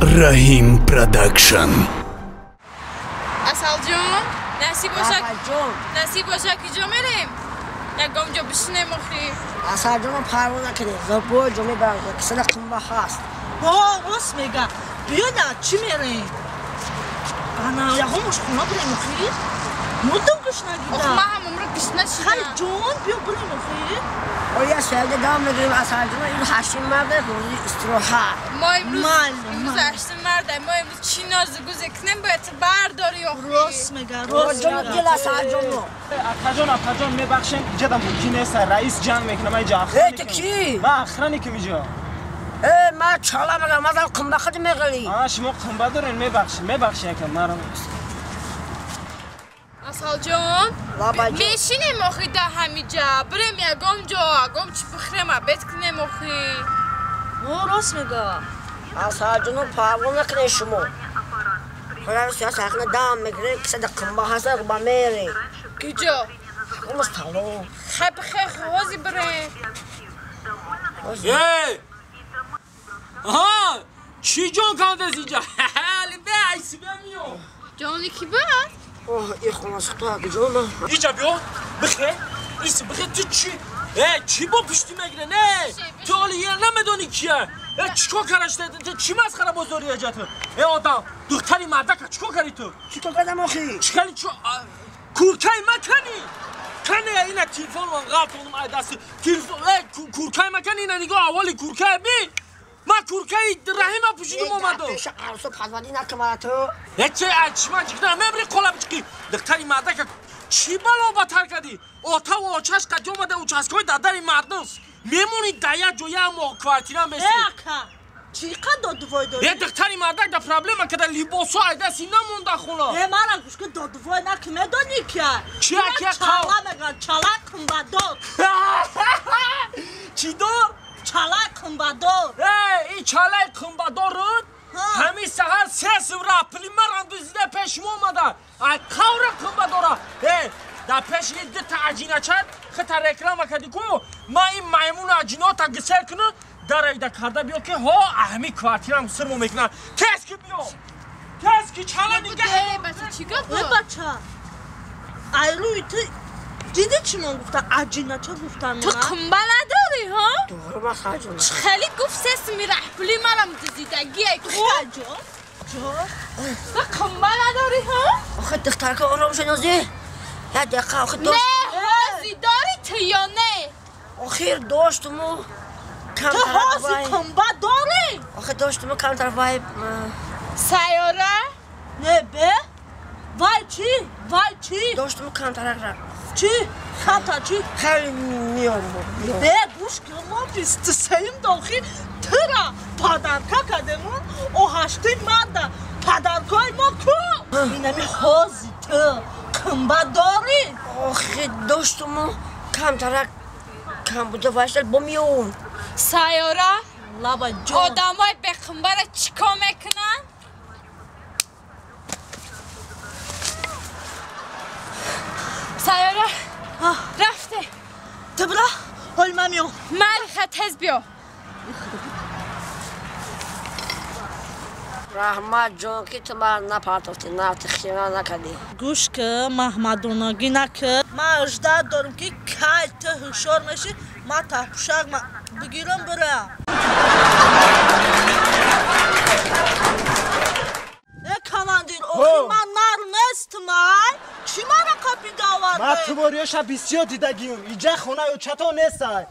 Rahim Production. Asal جون نصیب باشه کجا میریم؟ یکم جا بشینیم مخی اصل جون پروا نکنی زبور جمعه برگرد که صدق کنبه هست راست میگم بیا نه چی میریم؟ انا یکمش خونه بریم مخی؟ مدام گشنه آخه ما هم عمره گشنه شدم خیلی جون بیا بریم مخی؟ یه سیده دام میگیریم اصل جون این هشتین مرده روزی استراحت ما امروز هشتین مرده ما امروز چی نازگوزه کنیم باید برداری آخی راست میگم راست جون دل اصل جون اتا جان میبخشیم جدا ممکن نیست رئیس جان میکنه من اینجا ای تو کی؟ من اخرانی که میجا من چالا میگم مازال قنبه خود میگلی شما قنبه دارین میبخشی یکم مرا اصل جون میشینیم آخی ده همینجا بریم یکم جا یکم چی بخوریم عبید کنیم آخی راست میگم اصل جون پروا نکنی شما خدا سیاست اخنا دام میگیریم که صدق کنبه هست رو میری کجا؟ مستالو خیلی بخیر خوازی بریم آها چی جان کنده از اینجا؟ حالی به عیسی بمیو جانی کی بعد؟ این خونه سخته که جون اینجا بیا بخیر ایسی بخیر تو چی؟ چی با پشتی میگیره نه تو حالی یه نمیدونی کیه چیکار کرش تو چی مسخره بزرگی اجاته آدم دختری مردک چیکار کردی تو؟ چیکار کردم آخی؟ چیکاری چو کورکای مکنی کنه اینا تلفن من قبل اونم ای دست تلفن کورکای مکنی اینا نگاه اولی کورکای بی ما کورکای رحیم پوشیدم اومدم پیش عروسو پزوادی نکن تو چه اچما چیکار میبری قلب چیکی دختری مردک چی بالا بتر کردی اوتا و اوچاش کج اومده اوچاسکوی دادری مردم میمونی دایا جویا مو کوارتیرا بسی چی قد دادوای داری؟ یه دختری مردک دا پرابلم که دا لیباسو ای دستی نمونده خونه مرا گوش که دادوای نکی میدونی که چی که چالا میگن چالا کنبه دار چی دار؟ چالا کنبه دار این چاله کنبه دارن همین سهر سه سورا پلی مران دوزیده پیش مو اومده ای کور کنبه داره در پیش یه دو تا عجینه چند خطا رکلام کردی کو ما این میمون عجینه تا گسل کنه در ایده کرده بیا که ها اهمی کوارتیرم سرمو میکنن کس که بیا کس که چاله دیگه بچه چی گفت؟ بچه ایروی تو دیدی چی من گفتم عجینه چه گفتم تو کنبه نداری ها؟ دوباره ما خرجون خیلی گفت سس میره پلی مرم دزیدگی ای خواه جا تو کنبه نداری ها؟ آخه دختر که آرام شنازی یه دقیقه آخه نه داشت حاضی داری تو یا نه؟ آخیر داشتمو کم تو طرف حاضی کنبه داری؟ آخه داشتمو کم طرف وای سیاره؟ نه به؟ وای چی؟ داشتمو کم طرف را چی؟ خطا چی؟ خیلی میام به گوش که ما 23 داخل ترا پادرکا کدمون او هشتین مرده پادرکای ما کو؟ اینمی حاضی تو کنبه داری؟ آخه داشتمو کم طرف کم بوده وایشتل بمیون سیاره؟ لابا جان آدم های به کنبه را چیکار میکنن؟ سیاره رفته تو برا حال من میام خط هز بیا رحمت جان که تو من نپرتافتی نه خیانت نکردی گوش که محمدوناگی نکرد من اجداد دارم که که تو هشار میشی من تحپوشک بگیرم برم کماندیر آخی من نرمست من چی من را کپی داورده؟ من تو باریاش بسیار دیدگیم اینجا خونه و چطور نیسته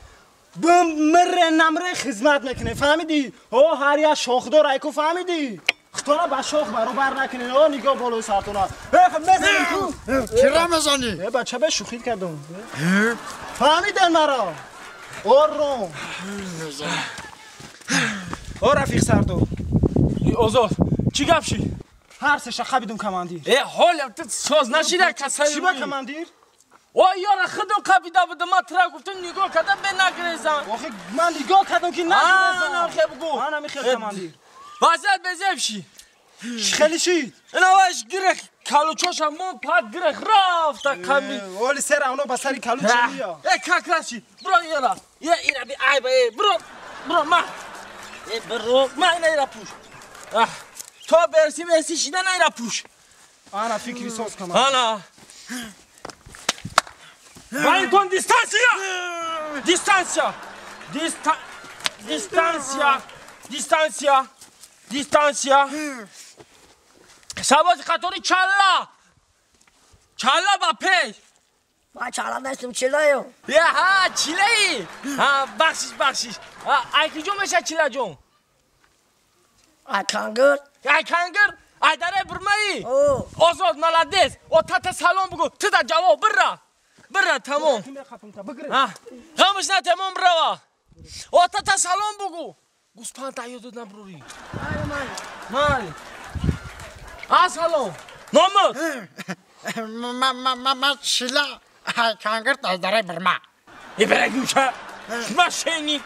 بم مره نمره خدمت میکنه فهمیدی؟ هر یه شاخ دار ایکو فهمیدی؟ خطانه با شاخ برابر نکنه نگاه بالای سرطانه بزنیم تو چرا میزنی؟ بچه به شوخی کردم فهمیدن مرا آرام رفیق سردو آزاد چی گفشی؟ هر سه شخه بدون کماندیر حالا تو ساز نشیده کسایی چی با کماندیر؟ یارا خودم قبیده بوده ما ترا گفتم نگاه کردم به نگریزم آخه من نگاه کردم که نگریزم آخه بگو من همی خیلی کماندیر واسه بزفشی خیلی چی؟ اینا واش گره کالوچاشم من پاد گره رفت کمی ولی سر اونا با سری کالوچ میا کاکراشی برو یارا اینا بی ای برو ما برو ما اینا را پوش تو برسی شیده نیره پوش انا فکری ساز کمان انا Wellington, distancja! Distancja! Distancja! Sabat qatori challa ba pey. من چالا دستم چلایو Ya ha chilei. Ha baxish. Ay ki jo mesha chila jo. اکانگر Ay kangar ay dare burmai. او Ozod malades. O tata salom bugu. Tıda cevap برا تمام همش نه تمام برا و تا سلام بگو گوسپند تایید دادم بروری مال سلام نامت ما چیلا کانگر داره برما ای برای گوشه ما شینی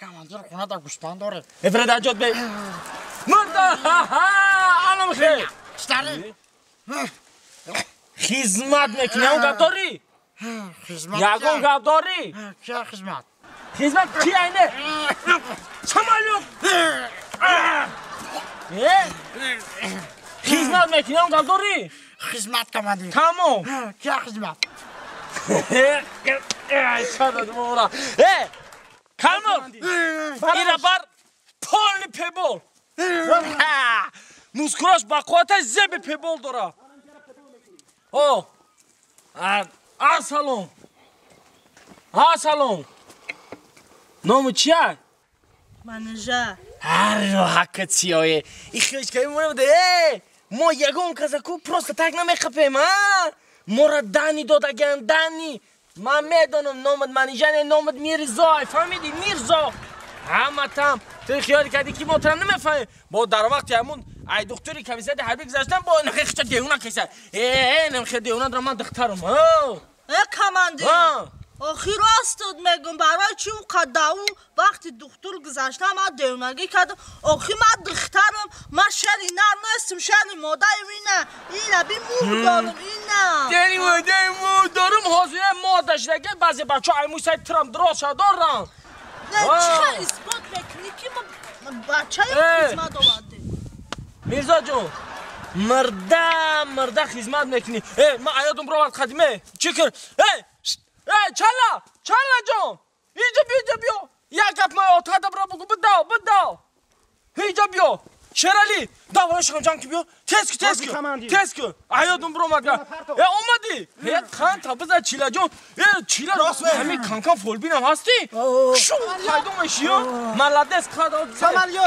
کماندیر خونه دا گوسپند داره ای برای دجات بی مرده الان خیر ستاری خدمت میکنی اون گپ داری خدمت یگون گپ داری کیا خدمت خدمت کی اینه سمالیو خدمت میکنی اون گپ داری خدمت کماندیر تمام کیا خدمت چرا مورا کامل اینا بر پول پیبول موسکراش با قوت زب پیبول داره او سلام نام چیه منجا هر حق چیه ای خیش که مونه بوده ما یگون کزاکو پروست تک نمیخپیم ما را دانی دادگن دانی من میدانم نامت منیجانه نامت میرزا فهمیدی میرزا همه تام تو خیال کردی که محترم نمیفهمی با در وقت همون ای دکتری که ویزد حربی گذاشتن با نخیخ چه دیونا کسه نمیخی دیونا در من دخترم کماندیر آخی راستت میگم برای چی او قداو وقتی دکتر گذاشتم من دیونگی کردم آخی من دخترم من شری نر نیستم شری مادر اینه بی مور دارم اینه داری مور دارم حاضر مادش لگه بعضی بچه های موسیقی ترم دراز دارم نه چه اثبات میکنی که من بچه های خدمت آورده میرزا جون مرده خدمت میکنی من عیادم رو خدمه چی کر چلا جون اینجا بیا یک گپ ما اتاده برا بگو بداو اینجا بیا شرالی داوایش خمجان که بیا تست که عیادم برو مگه اومدی خان تا بزن چیلا جون چیلا همین کانکان فولبین هم هستی شو خایدومش یا ملدس کادا سمالیو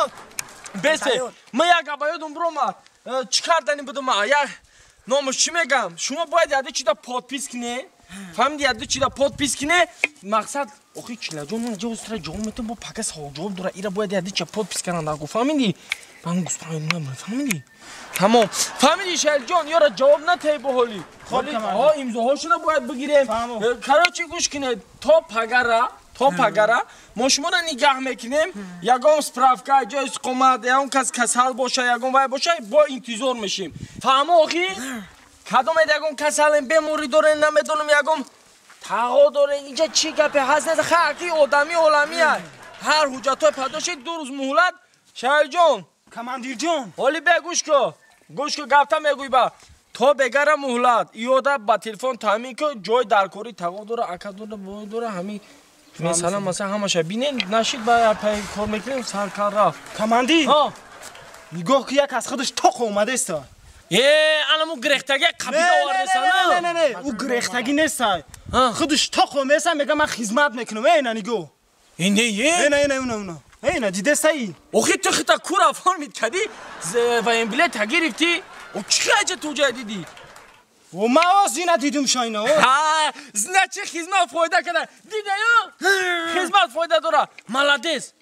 بسه من یک عیادم برو ما چیکار داریم بدم یک نامش چی میگم شما باید یاده چی دا پادپیس کنه فهمیدی یاده چی دا پادپیس کنه مقصد آخی چیلا جون من جا استرا جواب میتونم با پاکس ها جواب داره ایرا باید یاده چی پادپیس کنن دارگو فهمیدی من گوست پایین فهمیدی تمام فهمیدی شهل جان یارا جواب نتایی با حالی خالی امضاهاشو باید بگیریم کراچی گوش کنه تا پگره ما شما را نگاه میکنیم یگام سپرافکا جای قومت اون کسل باشه یگام وای باشه با انتظار میشیم فهمو آخی کدوم یگام کسل بموری داره نمیدونم یگام تقا داره اینجا چی گپه هست نه خاکی آدمی عالمی هست هر حجتای پداشه 2 روز مهلت شهر جان کماندیر جان حالی گوش که گفته میگوی با تو بگره مهلت ایودا با تلفن تامین که جای درکاری تقا داره اکا داره همین مثلا همشه بینین نشید با پای کار میکنیم سرکار رفت کماندیر نگاه که یک از خودش تاق اومده است الان اون گرختگی قبیل آورده نه او گرختگی نیست خودش تاق اومده میگه من خدمت میکنم اینا نگاه نه دیده سایی اوخی تو خیطه کور افغان میدکدی و این بلیت ها گرفتی او چی حاجه تو جای دیدی و ما زینه دیدم شاینا زینه چه خدمت فایده کده دیده یا خدمت فایده داره ملدس